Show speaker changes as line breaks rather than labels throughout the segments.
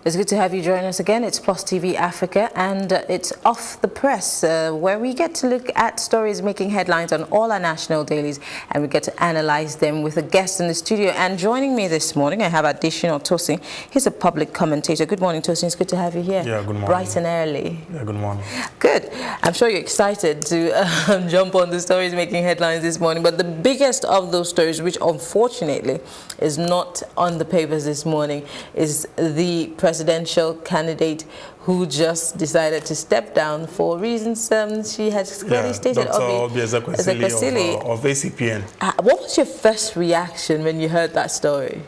It's good to have you join us again. It's Plus TV Africa, and it's Off the Press, where we get to look at stories making headlines on all our national dailies, and we get to analyze them with a guest in the studio. And joining me this morning, I have Additional Tosin. He's a public commentator. Good morning, Tosin. It's good to have you here.
Yeah, good morning.
Bright and early.
Yeah, good morning.
Good. I'm sure you're excited to jump on the stories making headlines this morning. But the biggest of those stories, which unfortunately is not on the papers this morning, is the presidential candidate who just decided to step down for reasons she has clearly stated.
Dr. Obi Ezekwesili of ACPN.
What was your first reaction when you heard that story?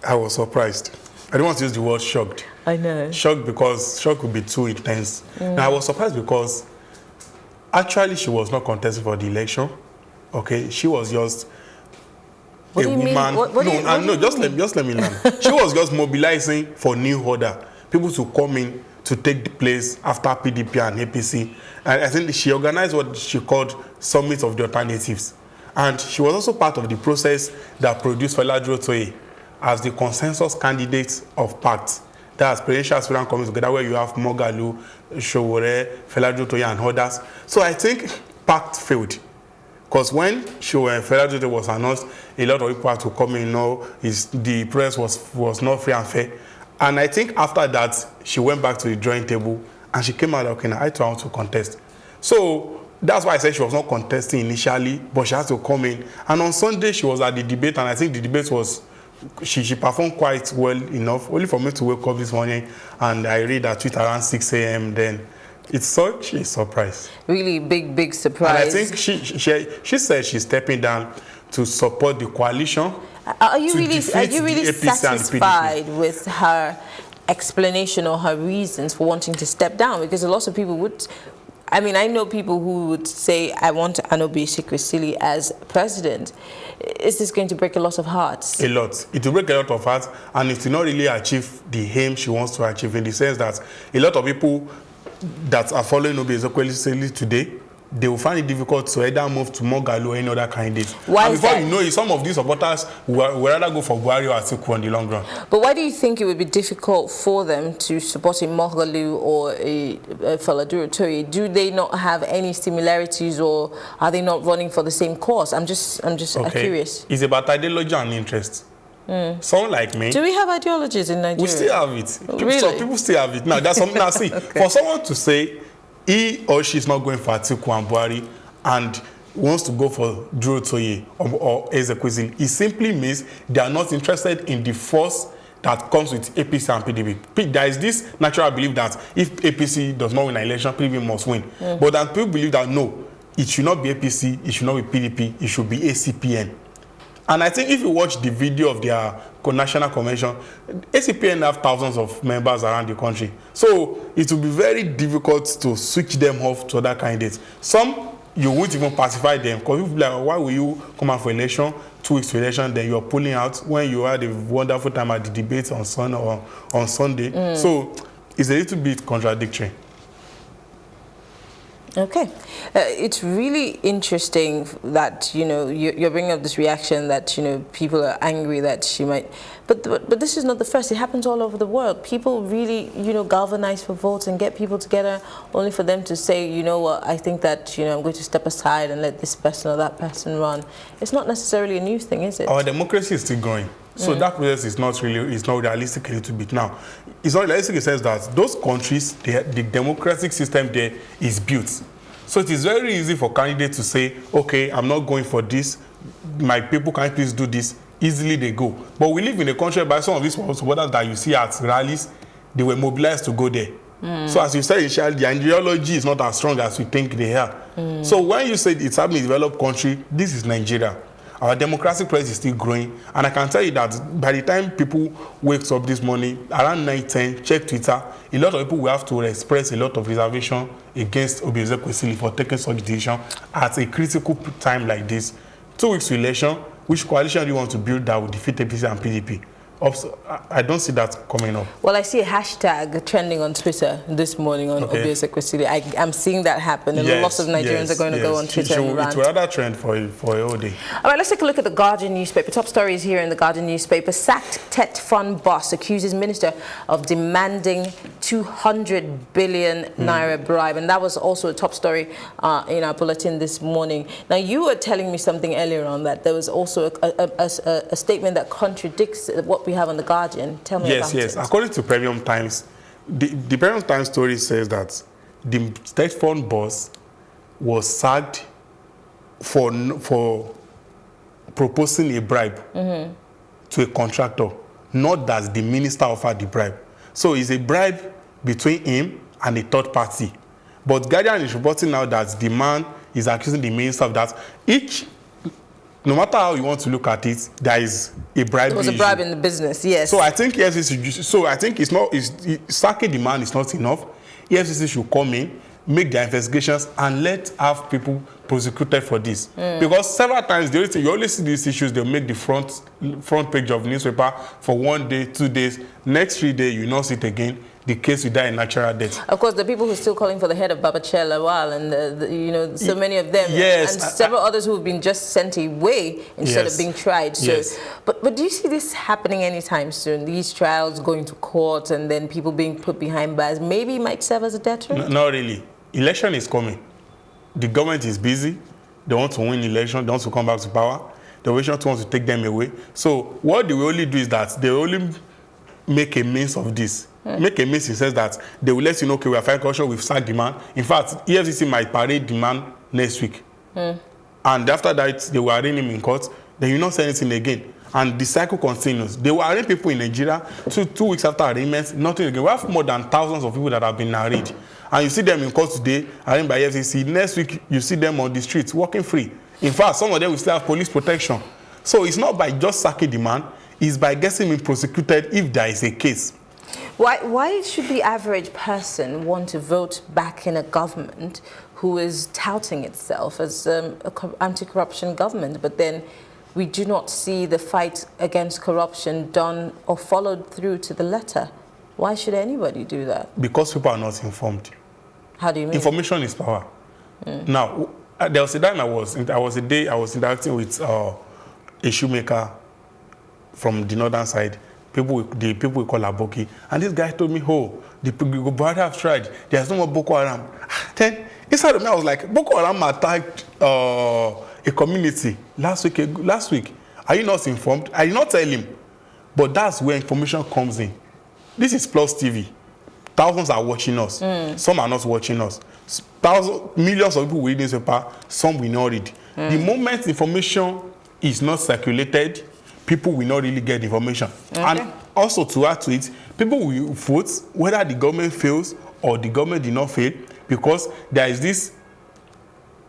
I was surprised. I don't want to use the word shocked.
I know.
Shocked because shock would be too intense. Now, I was surprised because actually she was not contesting for the election. Okay, she was just a woman. Just let me learn. She was just mobilizing for new order, people to come in to take the place after PDP and APC. And I think she organized what she called Summit of the Alternatives. And she was also part of the process that produced Fela Durotoye as the consensus candidate of PACT. That's presidential aspirant coming together, where you have Moghalu, Sowore, Fela Durotoye, and others. So I think PACT failed. Because when Fela Durotoye was announced, a lot of people had to come in, the press was not free and fair. And I think after that, she went back to the drawing table and she came out, okay, now I want to contest. So that's why I said she was not contesting initially, but she had to come in. And on Sunday, she was at the debate, and I think the debate was, she performed quite well enough, only for me to wake up this morning and I read her tweet around 6 a.m. then. It's such a surprise. Really big surprise. And I think she said she's stepping down to support the coalition.
Are you really satisfied with her explanation or her reasons for wanting to step down? Because a lot of people would, I mean, I know people who would say, I want Anne Obi Ezekwesili as president. Is this going to break a lot of hearts? A lot. It will break a lot of hearts, and it will not really achieve the aim she wants to achieve, in the sense that a lot of people that are following Obi Ezekwesili today, they will find it difficult to either move to Moghalu or any other candidate. Why? And before you know it, some of these supporters will rather go for Buhari or Atiku on the long run. But why do you think it would be difficult for them to support a Moghalu or a Fela Durotoye? Do they not have any similarities, or are they not running for the same cause? I'm just curious. It's about ideology and interest. Someone like me. Do we have ideologies in Nigeria? We still have it. Really? So people still have it. Now, that's something I see. Okay. For someone to say he or she is not going for Atiku and Buhari and wants to go for Durotoye or Ezekwesili, it simply means they are not interested in the force that comes with APC and PDP. There is this natural belief that if APC does not win an election, PDP must win. But then people believe that no, it should not be APC, it should not be PDP, it should be ACPN. And I think if you watch the video of their national convention, ACPN have thousands of members around the country. So it will be very difficult to switch them off to other candidates. Some, you won't even pacify them, because people be like, why will you come out for election, 2 weeks to election, then you're pulling out when you had a wonderful time at the debate on Sunday. So it's a little bit contradictory. Okay. It's really interesting that, you're bringing up this reaction that, people are angry that she might, but this is not the first. It happens all over the world. People really, galvanize for votes and get people together only for them to say, you know what, I think that, I'm going to step aside and let this person or that person run. It's not necessarily a new thing, is it? Our democracy is still growing. So that process is not realistic a little bit. Now, it's not realistic in the sense that those countries, the democratic system there is built. So it is very easy for candidates to say, okay, I'm not going for this, my people can please do this. Easily they go. But we live in a country where some of these supporters that you see at rallies, they were mobilized to go there. So as you said, the ideology is not as strong as we think they are. So when you say it's happening in a developed country, this is Nigeria. Our democratic process is still growing, and I can tell you that by the time people wake up this morning, around 9-10, check Twitter, a lot of people will have to express a lot of reservation against Obi Ezekwesili for taking such decision at a critical time like this. 2 weeks to election, which coalition do you want to build that will defeat APC and PDP?
I don't see that coming up.
Well, I see a hashtag trending on Twitter this morning on Obiose-Ekwesili. I'm seeing that happen, and lots of Nigerians are going to go on Twitter and rant.
It will rather trend for a whole day.
All right, let's take a look at the Guardian newspaper. Top story is here in the Guardian newspaper. Sacked TET fund boss accuses minister of demanding 200 billion naira bribe, and that was also a top story in our bulletin this morning. Now, you were telling me something earlier on that there was also a statement that contradicts what we have on the Guardian. Tell me about it.
Yes. According to Premium Times, the Premium Times story says that the TET fund boss was sacked for proposing a bribe to a contractor, not that the minister offered the bribe. So it's a bribe between him and a third party. But Guardian is reporting now that the man is accusing the minister of that. No matter how you want to look at it, there is a bribe.
There was a bribe in the business, yes.
So I think it's not. Sacking the man is not enough. EFCC should come in, make their investigations, and have people prosecuted for this. Because several times you always see these issues. They'll make the front page of newspaper for 1 day, 2 days. Next 3 days, you not see it again. The case will die in natural death.
Of course, the people who are still calling for the head of Babachir Lawal, and so many of them,
yes,
and several others who have been just sent away instead of being tried. So, but do you see this happening anytime soon? These trials going to court and then people being put behind bars, maybe might serve as a deterrent?
Not really. Election is coming. The government is busy. They want to win election. They want to come back to power. The opposition wants to take them away. So what they will only do is that they only make a means of this. Make a means, he says that they will let you know, okay, we are fighting corruption, we've sacked the man. In fact, EFCC might parade the man next week. And after that, they will arraign him in court. Then you not say anything again. And the cycle continues. They will arraign people in Nigeria 2 weeks after arraignment, nothing again. We have more than thousands of people that have been arraigned. And you see them in court today, arraigned by EFCC. Next week, you see them on the streets, walking free. In fact, some of them will still have police protection. So it's not by just sacking the man, it's by getting him prosecuted if there is a case.
Why should the average person want to vote back in a government who is touting itself as an anti-corruption government, but then we do not see the fight against corruption done or followed through to the letter? Why should anybody do that? Because
people are not informed.
How do you mean?
Information is power. Now, there was a time I was interacting with a shoemaker from the northern side. The people we call Aboki. And this guy told me, the Buhari have tried. There's no more Boko Haram. Then, inside of me, I was like, Boko Haram attacked a community last week. Are you not informed? I did not tell him. But that's where information comes in. This is Plus TV. Thousands are watching us. Some are not watching us. Millions of people read newspaper. Some will not read. The moment information is not circulated, people will not really get information. And also to add to it, people will vote whether the government fails or the government did not fail, because there is this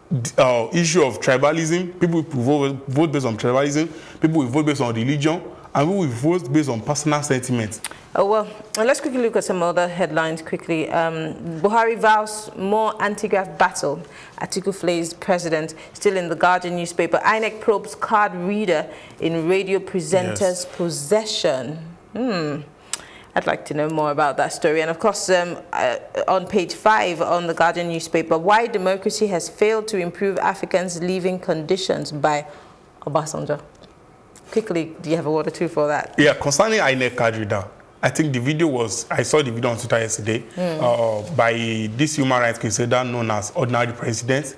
issue of tribalism. People will vote based on tribalism, people will vote based on religion, and we will vote based on personal sentiment.
Oh, well, let's quickly look at some other headlines quickly. Buhari vows more anti-graft battle. Atiku flays president. Still in the Guardian newspaper. INEC probes card reader in radio presenter's possession. I'd like to know more about that story. And of course, on page 5 on the Guardian newspaper, why democracy has failed to improve Africans' living conditions by Obasanjo. Quickly, do you have a word or two for that?
Yeah, concerning INEC card reader, I think the video I saw the video on Twitter yesterday by this human rights crusader known as Ordinary President.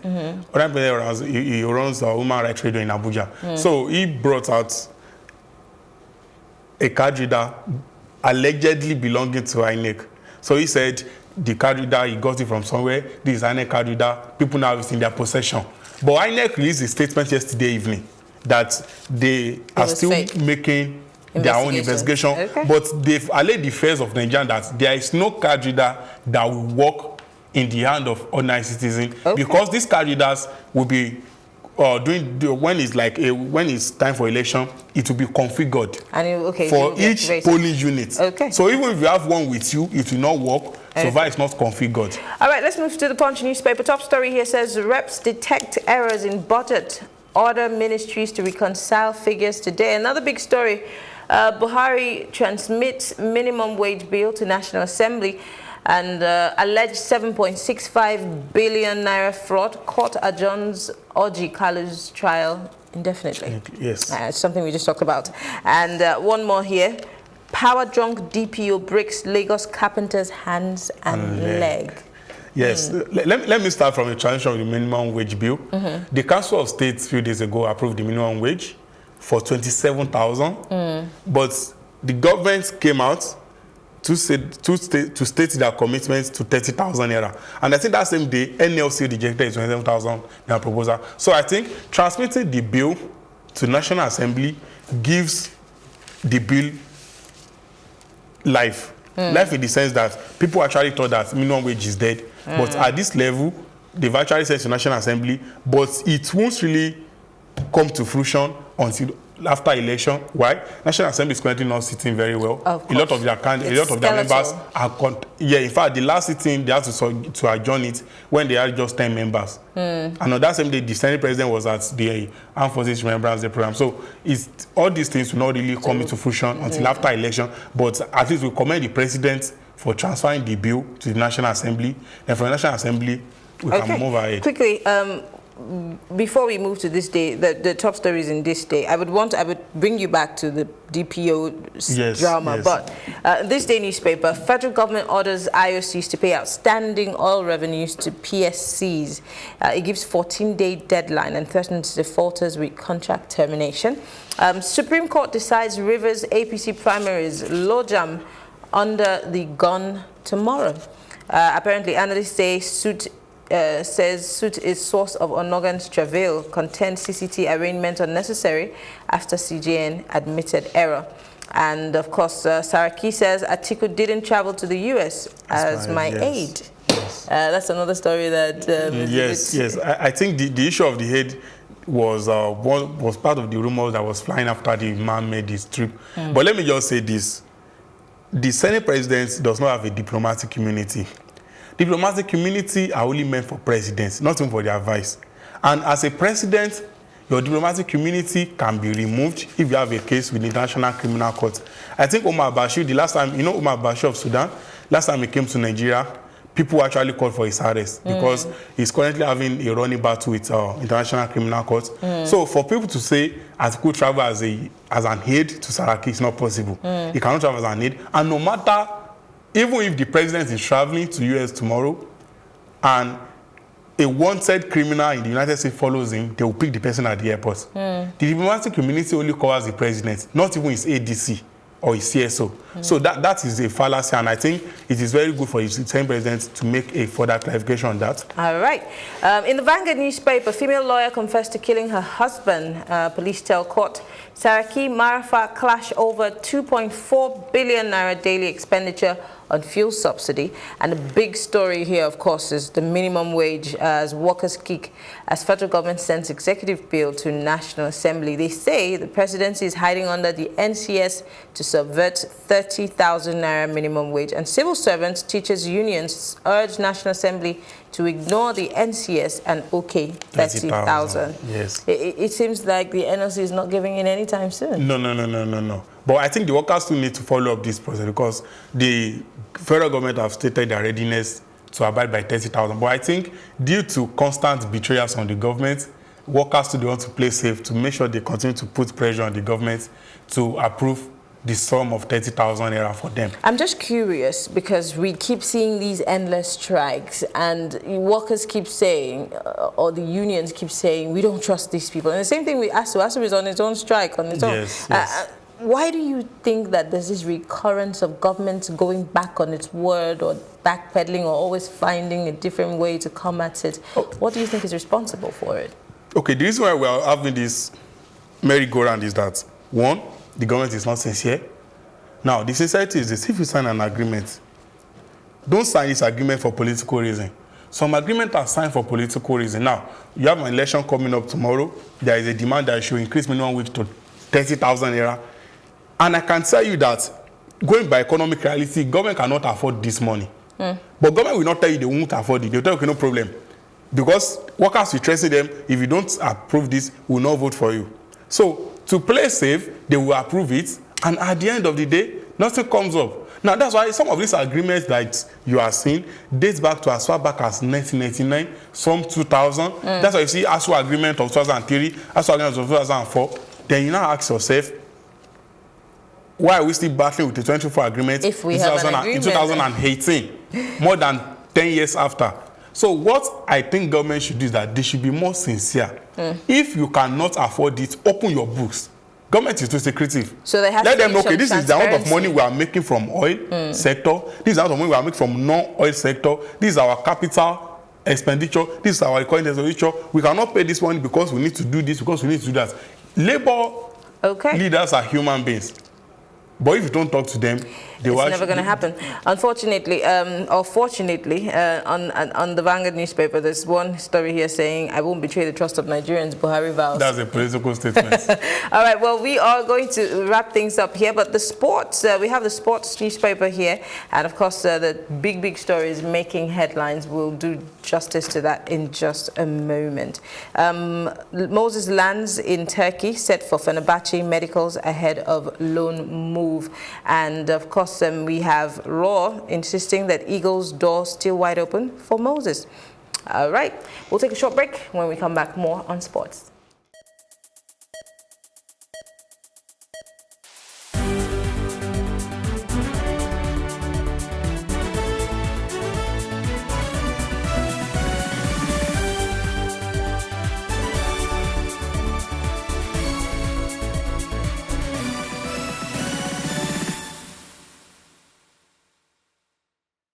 Ordinary President, he runs a human rights radio in Abuja. So he brought out a card reader allegedly belonging to INEC. So he said the card reader, he got it from somewhere. This is INEC card reader. People now have it in their possession. But INEC released a statement yesterday evening that they are still making their own investigation, but they've allayed the fears of Nigerians that there is no card reader that will work in the hand of ordinary citizens, because these card readers will be when it's time for election, it will be configured for each polling unit. So even if you have one with you, it will not work. So far, it's not configured.
All right, let's move to the Punch newspaper. Top story here says reps detect errors in budget. Order ministries to reconcile figures today. Another big story Buhari transmits minimum wage bill to National Assembly, and alleged 7.65 billion naira fraud. Court adjourns Orji Kalu's trial indefinitely.
Yes.
It's something we just talked about. And one more here. Power drunk DPO breaks Lagos carpenter's hands and leg.
Yes. Let me start from the transition of the minimum wage bill. The Council of State a few days ago approved the minimum wage for 27,000. But the government came out to state their commitment to 30,000 naira. And I think that same day, NLC rejected the 27,000 naira proposal. So I think transmitting the bill to National Assembly gives the bill life. Life in the sense that people actually thought that minimum wage is dead. But at this level, they've actually sent to National Assembly, but it won't really come to fruition until after election. Why? National Assembly is currently not sitting very well. A lot of their members are in fact, the last sitting they had to adjourn it when they had just 10 members. And on that same day, the Senate President was at the Armed Forces Remembrance Day program. So all these things will not really come into fruition until after election. But at least we commend the President for transferring the bill to the National Assembly, and from the National Assembly we can move ahead.
Quickly, before we move to this day, the top stories in this day, I would bring you back to the DPO drama.
Yes.
But this day newspaper, federal government orders IOCs to pay outstanding oil revenues to PSCs. It gives 14-day deadline and threatens defaulters with contract termination. Supreme Court decides Rivers APC primaries, Lojam under the gun tomorrow. Apparently, analysts say suit is source of Onogan's travail, contends CCT arraignment unnecessary after CJN admitted error. And of course, Saraki says Atiku didn't travel to the US as my aide. Yes. That's another story that...
yes. I think the issue of the aide was part of the rumors that was flying after the man made his trip. But let me just say this. The Senate President does not have a diplomatic immunity. Diplomatic immunity are only meant for presidents, not even for their vice. And as a president, your diplomatic immunity can be removed if you have a case with the International Criminal Court. I think Omar Bashir, the last time, Omar Bashir of Sudan, last time he came to Nigeria, people actually called for his arrest because he's currently having a running battle with International Criminal Court. So for people to say Atiku travel as an aide to Saraki is not possible. He cannot travel as an aide. And no matter, even if the president is traveling to US tomorrow and a wanted criminal in the United States follows him, they will pick the person at the airport. The diplomatic community only covers the president, not even his ADC or his CSO. So that is a fallacy, and I think it is very good for the same president to make a further clarification on that.
All right. In the Vanguard newspaper, female lawyer confessed to killing her husband. Police tell court. Saraki Marafa clash over 2.4 billion naira daily expenditure on fuel subsidy. And the big story here, of course, is the minimum wage as workers kick as federal government sends executive bill to National Assembly. They say the presidency is hiding under the NCS to subvert 30,000 naira minimum wage. And civil servants, teachers unions urge National Assembly to ignore the NCS and okay 30,000.
Yes.
It seems like the NLC is not giving in anytime soon.
No. But I think the workers still need to follow up this process because the federal government have stated their readiness to abide by 30,000. But I think due to constant betrayals on the government, workers still want to play safe to make sure they continue to put pressure on the government to approve the sum of 30,000 naira for them.
I'm just curious because we keep seeing these endless strikes and workers keep saying, or the unions keep saying, we don't trust these people. And the same thing with ASU. ASU is on its own strike, on its own.
Yes.
Why do you think that there's this recurrence of government going back on its word or backpedaling or always finding a different way to come at it? What do you think is responsible for it? Okay,
the reason why we are having this merry-go-round is that, one, the government is not sincere. Now, the sincerity is this: if you sign an agreement, don't sign this agreement for political reason. Some agreements are signed for political reason. Now, you have an election coming up tomorrow. There is a demand that you should increase minimum wage to 30,000 naira. And I can tell you that, going by economic reality, government cannot afford this money. But government will not tell you they won't afford it. They'll tell you, okay, no problem. Because workers will threaten them, if you don't approve this, we will not vote for you. So, to play safe, they will approve it, And at the end of the day, nothing comes up. Now, that's why some of these agreements that you are seeing dates back to as far back as 1999, some 2000. That's why you see ASUA agreement of 2003, ASUA agreement of 2004. Then you now ask yourself, why are we still battling with the 24 agreement
if we have an agreement
in 2018, more than 10 years after? So what I think government should do is that they should be more sincere. If you cannot afford it, open your books. Government is too secretive.
So they have
Let
to
them know, okay, this is the amount of money we are making from oil sector. This is the amount of money we are making from non-oil sector. This is our capital expenditure. This is our economic expenditure. We cannot pay this money because we need to do this, because we need to do that. Labor leaders are human beings. But if you don't talk to them, it's
never going to happen. Unfortunately, or fortunately, on the Vanguard newspaper, there's one story here saying, "I won't betray the trust of Nigerians," Buhari vows.
That's a political statement.
All right, well, we are going to wrap things up here, but the sports, we have the sports newspaper here, and of course, the big stories making headlines. We'll do justice to that in just a moment. Moses lands in Turkey, set for Fenerbahce medicals ahead of loan move, and of course, we have Raw insisting that Eagles' door still wide open for Moses. All right, we'll take a short break. When we come back, more on sports.